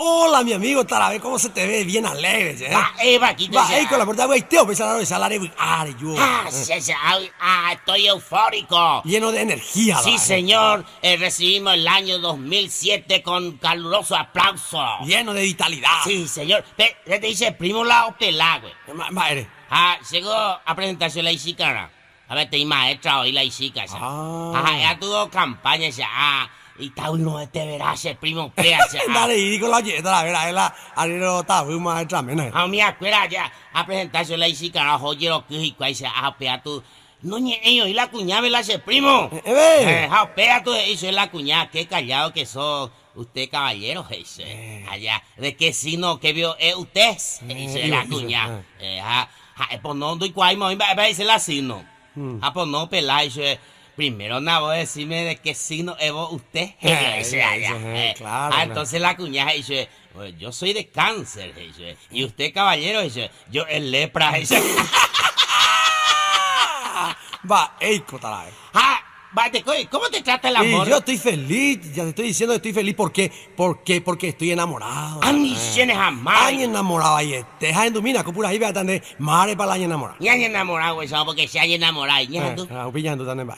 Hola, mi amigo Tarabe, ¿cómo se te ve? Bien alegre, ¿eh? Va, quito Va, ya. con la puerta, güey, tío, pensar a salare, güey, yo. Estoy eufórico. Lleno de energía, Sí, va, señor, recibimos el año 2007 con caluroso aplauso. Lleno de vitalidad. Sí, señor. Te dice primo lado pelá, güey. Madre. Llegó a presentarse la Isícara. A ver, te maestra hoy la Isícara. Ya tuvo campaña ya. Y está uno de te verás, el primo Pea. Dale, y digo la yeta, la la arero ta, fui más examen. Me acuerdo ya a presentarse la Isícara, joyero que y cuál se pea tú. No, ni ellos, y la cuñada, ¿verdad, ese primo? Pea tú, eso es la cuñada, qué callado que sos. Usted, caballero, ese. Allá, de qué signo que vio usted, ese es la cuñada. Pues no, doy cuál, va a decir la signo. Pues no, pelá, ese. Primero, nada, voy a decirme de qué signo es usted. Claro. Entonces la cuñada dice, yo soy de cáncer, dice. Y usted, caballero, dice, yo es lepra, dice. Va, Eiko, Tarabe. ¿Cómo te trata el amor? Y yo estoy feliz, ya te estoy diciendo que estoy feliz. ¿Por qué? Porque estoy enamorado. Ni tienes jamás. Año enamorado ahí. Te dejas en tu mina, copura ahí, ve a tener madre para el año enamorado. Ya enamorado, güey, porque se haya enamorado. Opillando también, va.